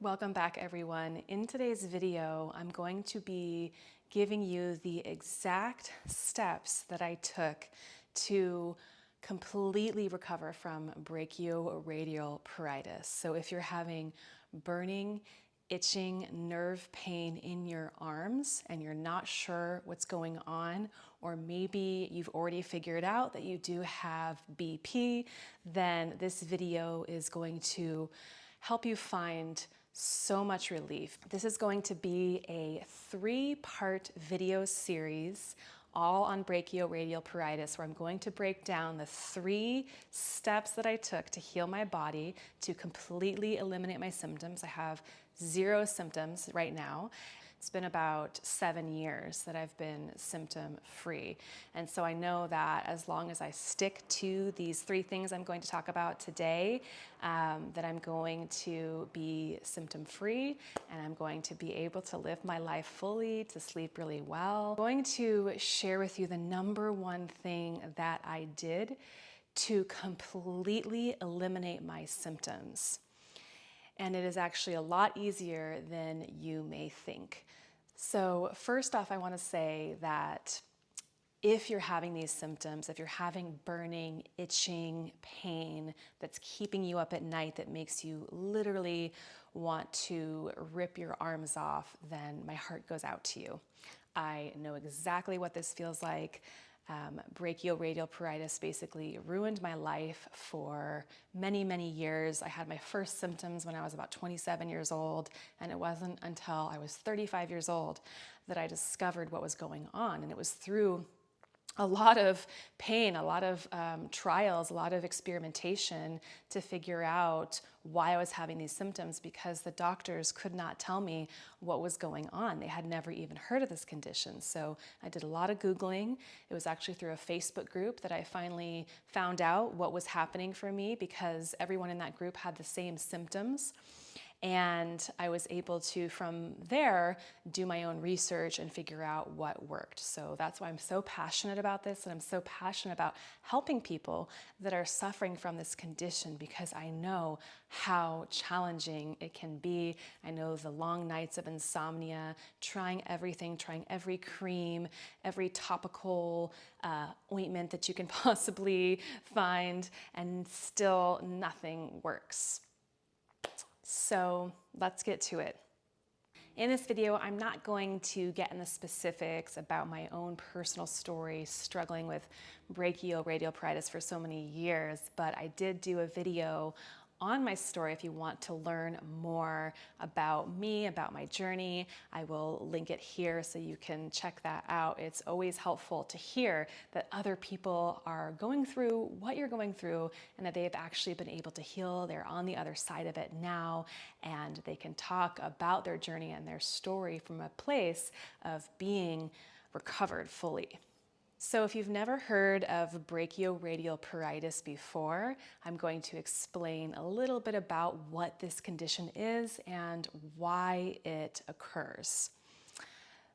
Welcome back, everyone. In today's video, I'm going to be giving you the exact steps that I took to completely recover from brachioradial pruritus. So if you're having burning, itching, nerve pain in your arms and you're not sure what's going on, or maybe you've already figured out that you do have BP, then this video is going to help you find so much relief. This is going to be a 3-part video series all on brachioradial pruritus, where I'm going to break down the 3 steps that I took to heal my body to completely eliminate my symptoms. I have 0 symptoms right now. It's been about 7 years that I've been symptom free. And so I know that as long as I stick to these 3 things I'm going to talk about today, that I'm going to be symptom free and I'm going to be able to live my life fully, to sleep really well. I'm going to share with you the #1 thing that I did to completely eliminate my symptoms. And it is actually a lot easier than you may think. So first off, I want to say that if you're having these symptoms, if you're having burning, itching, pain that's keeping you up at night, that makes you literally want to rip your arms off, then my heart goes out to you. I know exactly what this feels like. Brachioradial pruritus basically ruined my life for many, many years. I had my first symptoms when I was about 27 years old, and it wasn't until I was 35 years old that I discovered what was going on. And it was through a lot of pain, a lot of trials, a lot of experimentation to figure out why I was having these symptoms, because the doctors could not tell me what was going on. They had never even heard of this condition. So I did a lot of Googling. It was actually through a Facebook group that I finally found out what was happening for me, because everyone in that group had the same symptoms. And I was able to, from there, do my own research and figure out what worked. So that's why I'm so passionate about this, and I'm so passionate about helping people that are suffering from this condition, because I know how challenging it can be. I know the long nights of insomnia, trying everything, trying every cream, every topical ointment that you can possibly find, and still nothing works. So let's get to it. In this video, I'm not going to get in the specifics about my own personal story struggling with brachioradial pruritus for so many years, but I did do a video on my story. If you want to learn more about me, about my journey, I will link it here so you can check that out. It's always helpful to hear that other people are going through what you're going through and that they've actually been able to heal. They're on the other side of it now, and they can talk about their journey and their story from a place of being recovered fully. So if you've never heard of brachioradial pruritus before, I'm going to explain a little bit about what this condition is and why it occurs.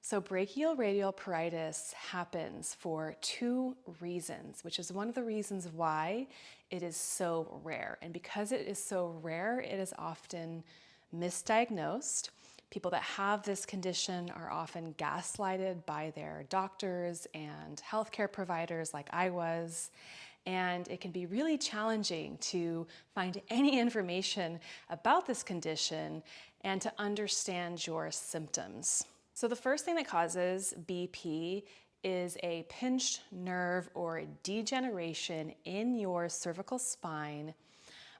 So brachioradial pruritus happens for 2 reasons, which is one of the reasons why it is so rare. And because it is so rare, it is often misdiagnosed. People that have this condition are often gaslighted by their doctors and healthcare providers, like I was, and it can be really challenging to find any information about this condition and to understand your symptoms. So the first thing that causes BP is a pinched nerve or degeneration in your cervical spine,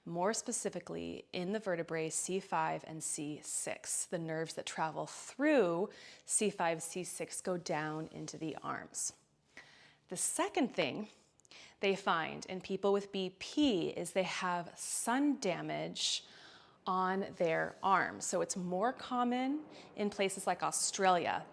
more specifically in the vertebrae C5 and C6. The nerves that travel through C5, C6 go down into the arms. The second thing they find in people with BP is they have sun damage on their arms. So it's more common in places like Australia.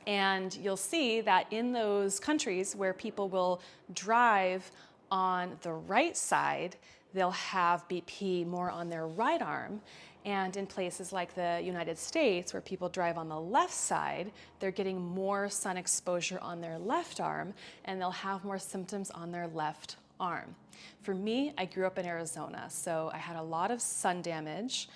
And you'll see that in those countries where people will drive on the right side, they'll have BP more on their right arm. And in places like the United States, where people drive on the left side, they're getting more sun exposure on their left arm, and they'll have more symptoms on their left arm. For me, I grew up in Arizona, so I had a lot of sun damage,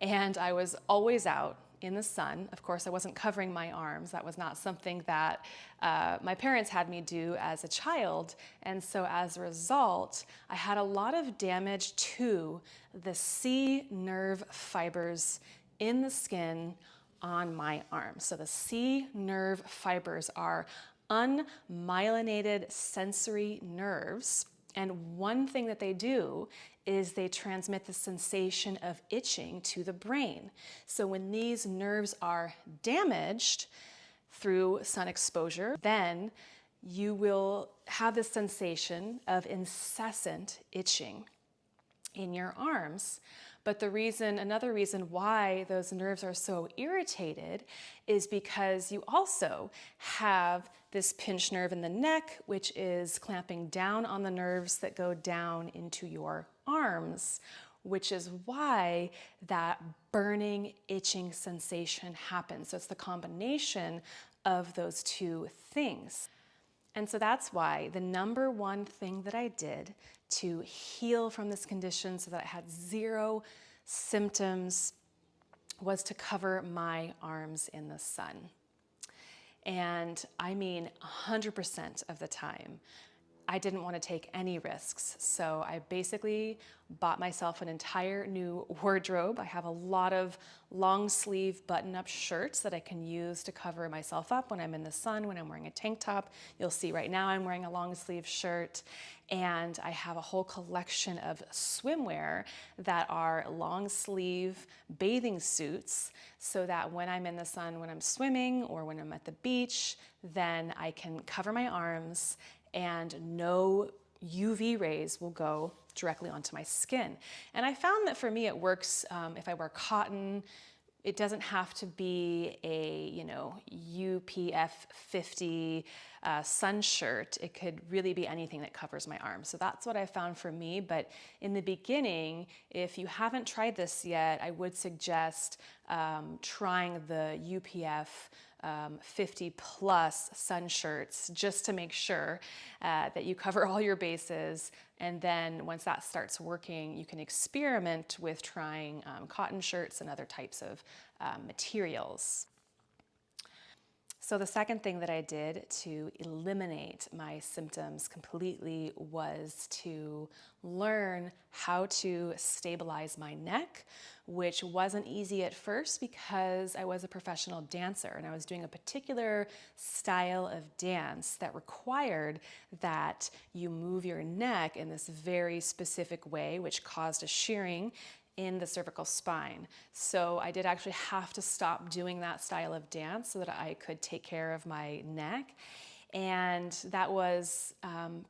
and I was always out in the sun. Of course, I wasn't covering my arms. That was not something that my parents had me do as a child. And so as a result, I had a lot of damage to the C nerve fibers in the skin on my arm. So the C nerve fibers are unmyelinated sensory nerves. And one thing that they do is they transmit the sensation of itching to the brain. So when these nerves are damaged through sun exposure, then you will have this sensation of incessant itching in your arms. But another reason why those nerves are so irritated is because you also have this pinched nerve in the neck, which is clamping down on the nerves that go down into your arms, which is why that burning, itching sensation happens. So it's the combination of those two things. And so that's why the number one thing that I did to heal from this condition so that I had zero symptoms was to cover my arms in the sun. And I mean 100% of the time, I didn't want to take any risks. So I basically bought myself an entire new wardrobe. I have a lot of long sleeve button-up shirts that I can use to cover myself up when I'm in the sun, when I'm wearing a tank top. You'll see right now I'm wearing a long sleeve shirt. And I have a whole collection of swimwear that are long sleeve bathing suits so that when I'm in the sun, when I'm swimming or when I'm at the beach, then I can cover my arms and no UV rays will go directly onto my skin. And I found that for me it works if I wear cotton. It doesn't have to be a, UPF 50 sun shirt. It could really be anything that covers my arms. So that's what I found for me. But in the beginning, if you haven't tried this yet, I would suggest trying the UPF 50 plus sun shirts just to make sure that you cover all your bases. And then once that starts working, you can experiment with trying cotton shirts and other types of materials. So the second thing that I did to eliminate my symptoms completely was to learn how to stabilize my neck, which wasn't easy at first because I was a professional dancer and I was doing a particular style of dance that required that you move your neck in this very specific way, which caused a shearing in the cervical spine. So I did actually have to stop doing that style of dance so that I could take care of my neck. And that was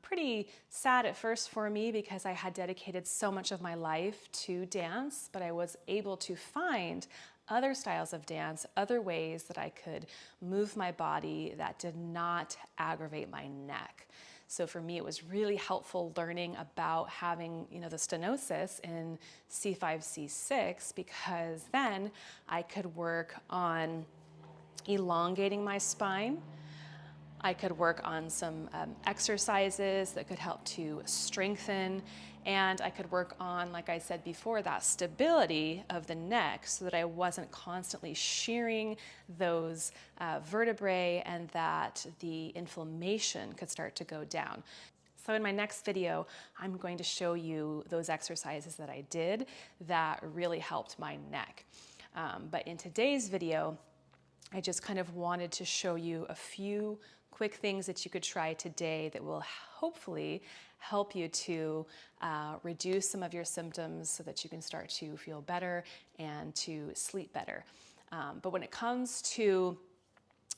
pretty sad at first for me because I had dedicated so much of my life to dance, but I was able to find other styles of dance, other ways that I could move my body that did not aggravate my neck. So for me, it was really helpful learning about having, the stenosis in C5, C6, because then I could work on elongating my spine. I could work on some exercises that could help to strengthen, and I could work on, like I said before, that stability of the neck so that I wasn't constantly shearing those vertebrae and that the inflammation could start to go down. So in my next video, I'm going to show you those exercises that I did that really helped my neck. But in today's video, I just kind of wanted to show you a few quick things that you could try today that will hopefully help you to reduce some of your symptoms so that you can start to feel better and to sleep better. But when it comes to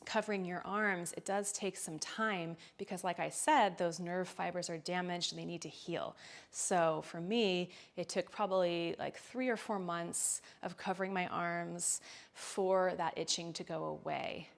covering your arms, it does take some time because, like I said, those nerve fibers are damaged and they need to heal. So for me, it took probably like 3 or 4 months of covering my arms for that itching to go away.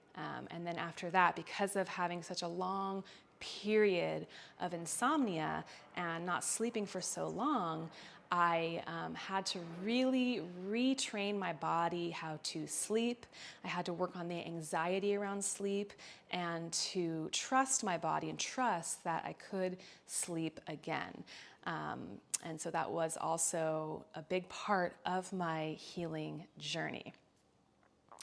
And then after that, because of having such a long period of insomnia and not sleeping for so long, I had to really retrain my body how to sleep. I had to work on the anxiety around sleep and to trust my body and trust that I could sleep again. And so that was also a big part of my healing journey.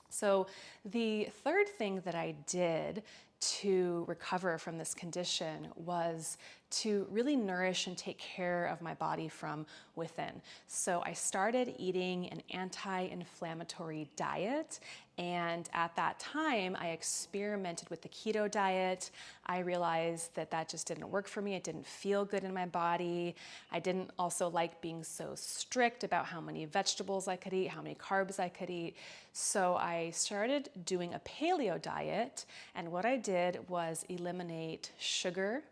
So the third thing that I did to recover from this condition was to really nourish and take care of my body from within. So I started eating an anti-inflammatory diet, and at that time I experimented with the keto diet. I realized that that just didn't work for me. It didn't feel good in my body. I didn't also like being so strict about how many vegetables I could eat, how many carbs I could eat. So I started doing a paleo diet, and what I did was eliminate sugar,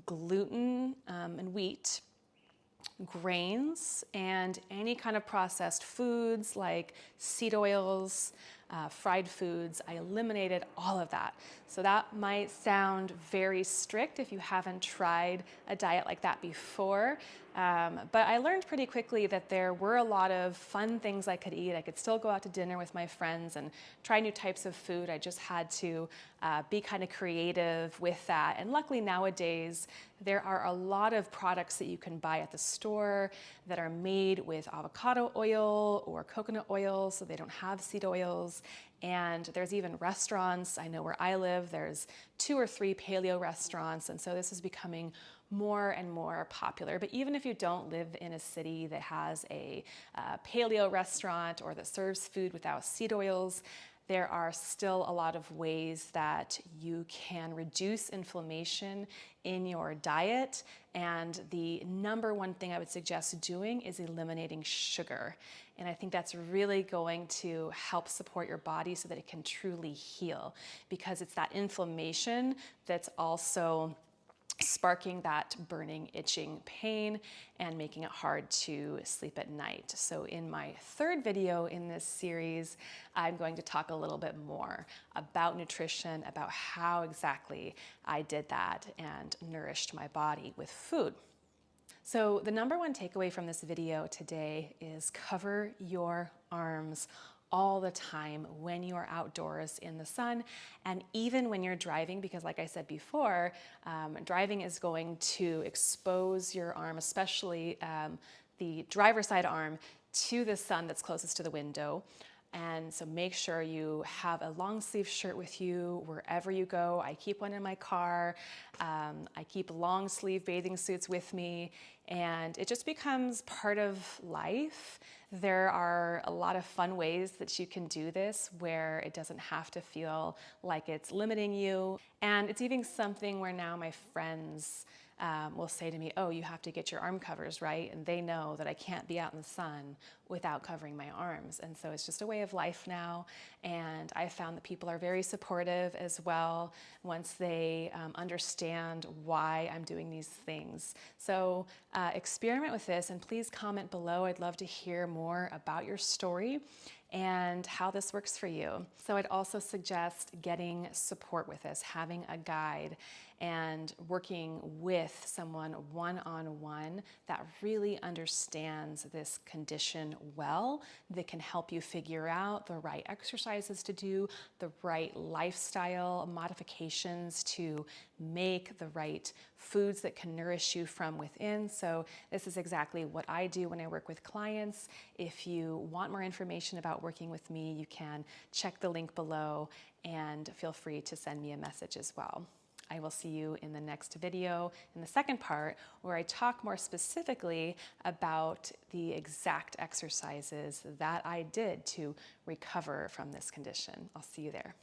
gluten, and wheat, grains, and any kind of processed foods like seed oils, fried foods. I eliminated all of that. So that might sound very strict if you haven't tried a diet like that before. But I learned pretty quickly that there were a lot of fun things I could eat. I could still go out to dinner with my friends and try new types of food. I just had to be kind of creative with that. And luckily nowadays, there are a lot of products that you can buy at the store that are made with avocado oil or coconut oil, so they don't have seed oils. And there's even restaurants. I know where I live, there's 2 or 3 paleo restaurants, and so this is becoming more and more popular. But even if you don't live in a city that has a paleo restaurant or that serves food without seed oils, there are still a lot of ways that you can reduce inflammation in your diet. And the number one thing I would suggest doing is eliminating sugar. And I think that's really going to help support your body so that it can truly heal, because it's that inflammation that's also sparking that burning, itching pain and making it hard to sleep at night. So in my third video in this series, I'm going to talk a little bit more about nutrition, about how exactly I did that and nourished my body with food. So the number one takeaway from this video today is cover your arms all the time when you are outdoors in the sun, and even when you're driving, because like I said before, driving is going to expose your arm, especially the driver's side arm, to the sun that's closest to the window. And so make sure you have a long sleeve shirt with you wherever you go. I keep one in my car. I keep long sleeve bathing suits with me, and it just becomes part of life. There are a lot of fun ways that you can do this where it doesn't have to feel like it's limiting you. And it's even something where now my friends will say to me, oh, you have to get your arm covers, right? And they know that I can't be out in the sun without covering my arms. And so it's just a way of life now. And I found that people are very supportive as well once they understand why I'm doing these things. So experiment with this, and please comment below. I'd love to hear more about your story and how this works for you. So I'd also suggest getting support with this, having a guide and working with someone one-on-one that really understands this condition well, that can help you figure out the right exercises to do, the right lifestyle modifications to make, the right foods that can nourish you from within. So this is exactly what I do when I work with clients. If you want more information about working with me, you can check the link below and feel free to send me a message as well. I will see you in the next video, in the second part, where I talk more specifically about the exact exercises that I did to recover from this condition. I'll see you there.